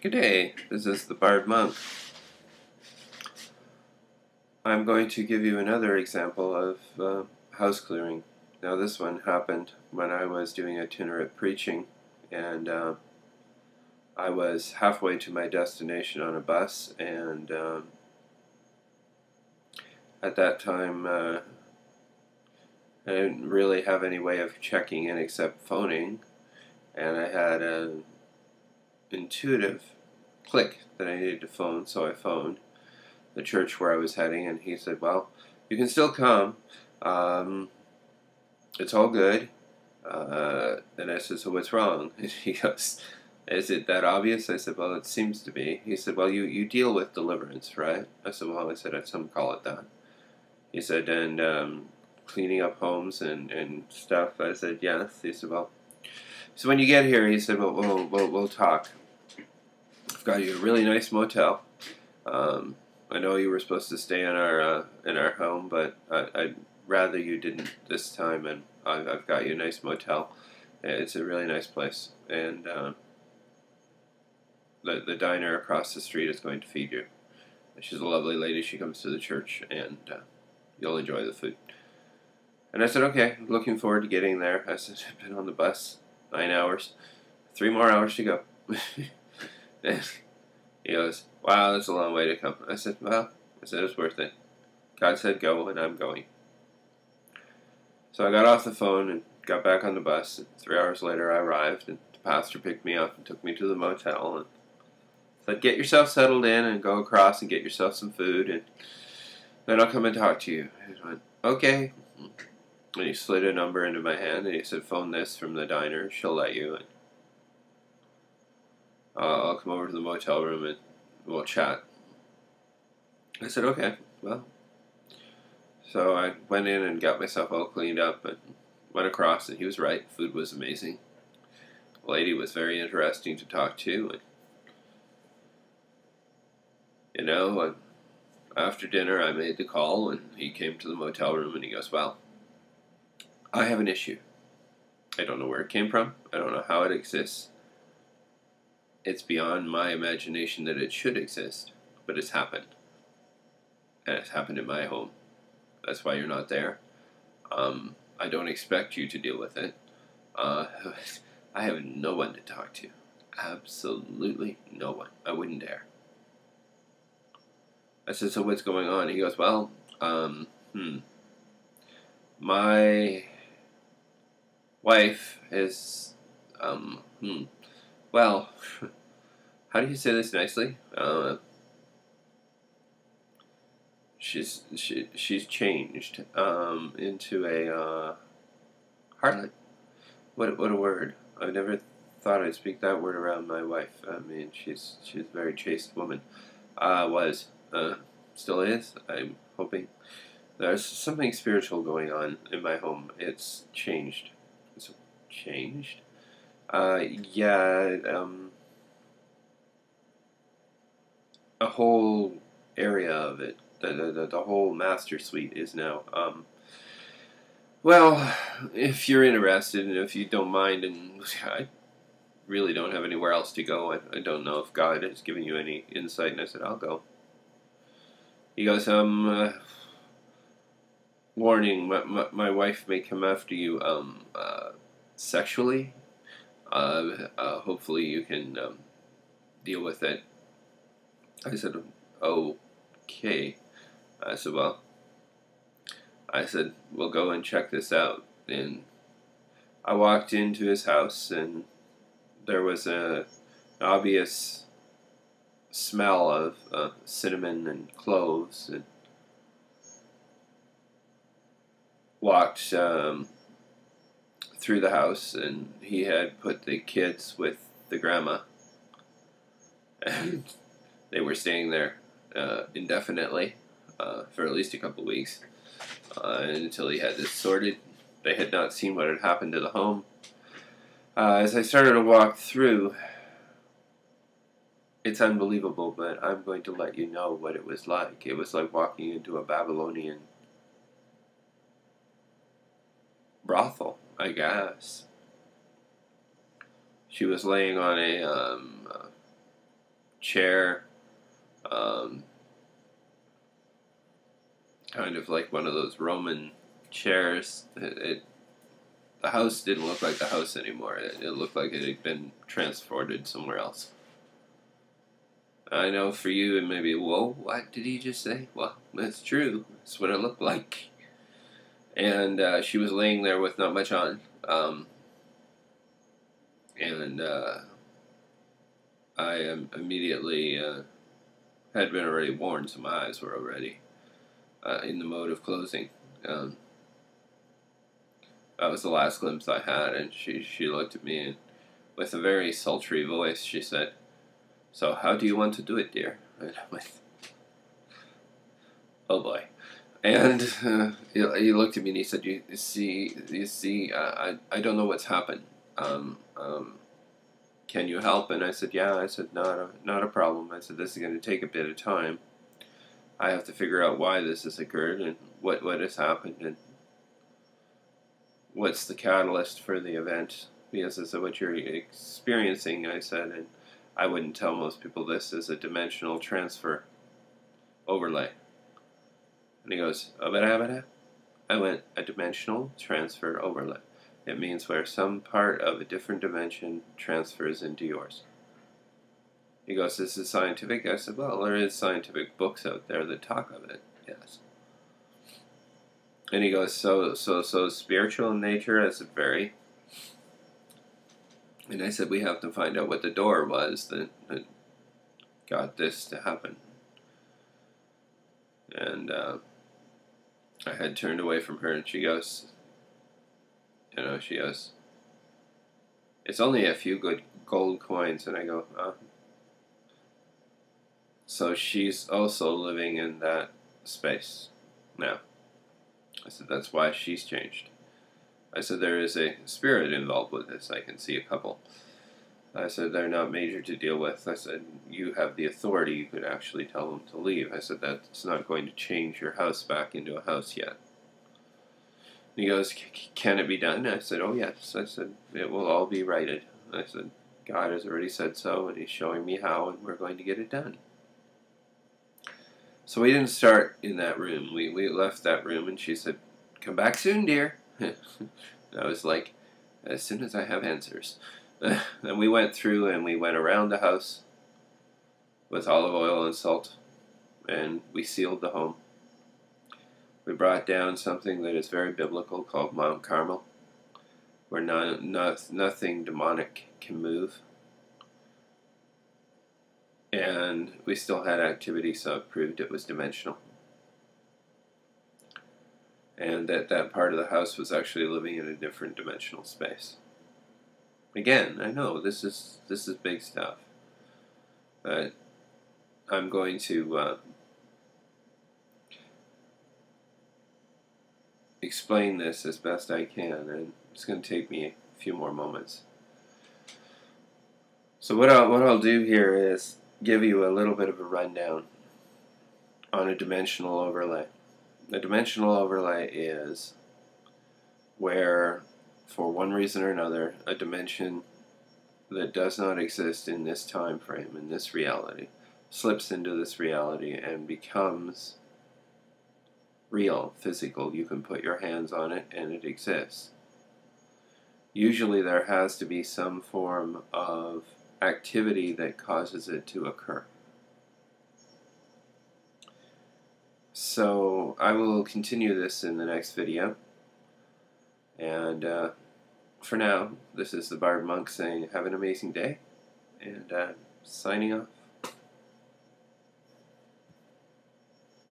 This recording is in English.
Good day, this is the Bard Monk. I'm going to give you another example of house clearing. Now this one happened when I was doing itinerant preaching, and I was halfway to my destination on a bus, and at that time I didn't really have any way of checking in except phoning, and I had an intuitive click that I needed to phone, so I phoned the church where I was heading, and he said, well, you can still come, it's all good. And I said, so what's wrong? And he goes, is it that obvious? I said, well, it seems to be. He said, well, you deal with deliverance, right? I said, well, some call it that. He said, and cleaning up homes and stuff. I said, yes. He said, well, so when you get here, he said, well, we'll talk. I've got you a really nice motel. I know you were supposed to stay in our home, but I'd rather you didn't this time, and I've got you a nice motel. It's a really nice place, and the diner across the street is going to feed you. She's a lovely lady. She comes to the church, and you'll enjoy the food. And I said, okay, looking forward to getting there. I said, I've been on the bus 9 hours, 3 more hours to go. And he goes, wow, that's a long way to come. I said, well, it's worth it. God said go, and I'm going. So I got off the phone and got back on the bus. And 3 hours later, I arrived, and the pastor picked me up and took me to the motel and said, get yourself settled in and go across and get yourself some food, and then I'll come and talk to you. And I went, okay. And he slid a number into my hand, and he said, phone this from the diner. She'll let you. And I'll come over to the motel room and we'll chat. I said, okay, well. So I went in and got myself all cleaned up and went across, and he was right. Food was amazing. The lady was very interesting to talk to. And, after dinner I made the call, and he came to the motel room, and he goes, well, I have an issue. I don't know where it came from. I don't know how it exists. It's beyond my imagination that it should exist, but it's happened. And it's happened in my home. That's why you're not there. I don't expect you to deal with it. I have no one to talk to. Absolutely no one. I wouldn't dare. I said, so what's going on? He goes, well, my wife is, well, how do you say this nicely? She's changed into a harlot. What a word! I've never thought I'd speak that word around my wife. I mean, she's a very chaste woman. Still is. I'm hoping. There's something spiritual going on in my home. It's changed. It's changed. Yeah. A whole area of it. The whole master suite is now. Well, if you're interested and if you don't mind, and I really don't have anywhere else to go, I don't know if God has given you any insight, and I said, I'll go. He goes, warning, my wife may come after you, sexually. Hopefully you can, deal with it. I said, okay. I said, well, we'll go and check this out. And I walked into his house, and there was an obvious smell of cinnamon and cloves, and walked through the house, and he had put the kids with the grandma, and they were staying there indefinitely for at least a couple weeks until he had this sorted. They had not seen what had happened to the home. As I started to walk through, it's unbelievable, but I'm going to let you know what it was like. It was like walking into a Babylonian brothel, I guess. She was laying on chair, kind of like one of those Roman chairs. The house didn't look like the house anymore. It looked like it had been transported somewhere else. I know for you it may be, whoa, what did he just say? Well, that's true. That's what it looked like. And she was laying there with not much on. And I immediately had been already warned, so my eyes were already in the mode of closing. That was the last glimpse I had, and she looked at me, and with a very sultry voice, she said, "So how do you want to do it, dear?" And I went, "Oh boy." And he looked at me and he said, you see, I don't know what's happened. Can you help?" And I said, "Yeah." I said, not a problem. I said, "This is going to take a bit of time. I have to figure out why this has occurred and what has happened and what's the catalyst for the event. Because I said, what you're experiencing," I said, and I wouldn't tell most people this, is a dimensional transfer overlay. And he goes, "Abada?" I went, "A dimensional transfer overlay. It means where some part of a different dimension transfers into yours." He goes, "This is scientific?" I said, "Well, there is scientific books out there that talk of it, yes." And he goes, so spiritual in nature?" I said, "Very." And I said, "We have to find out what the door was that got this to happen." And I had turned away from her, and she goes, "It's only a few good gold coins." And I go, "So she's also living in that space now." I said, "That's why she's changed." I said, "There is a spirit involved with this. I can see a couple." I said, "They're not major to deal with." I said, "You have the authority. You could actually tell them to leave." I said, "That's not going to change your house back into a house yet." And he goes, "Can it be done?" I said, "Oh yes." I said, "It will all be righted." I said, "God has already said so, and he's showing me how, and we're going to get it done." So we didn't start in that room. We left that room, and she said, "Come back soon, dear." And I was like, "As soon as I have answers." And we went through, and we went around the house with olive oil and salt, and we sealed the home. We brought down something that is very biblical called Mount Carmel, where nothing demonic can move. And we still had activity, so it proved it was dimensional. And that part of the house was actually living in a different dimensional space. Again, I know this is big stuff, but I'm going to explain this as best I can, and it's going to take me a few more moments. So what I'll do here is give you a little bit of a rundown on a dimensional overlay. A dimensional overlay is where, for one reason or another, a dimension that does not exist in this time frame, in this reality, slips into this reality and becomes real, physical. You can put your hands on it and it exists. Usually there has to be some form of activity that causes it to occur. So I will continue this in the next video, and for now, this is the Bard Monk saying have an amazing day, and signing off.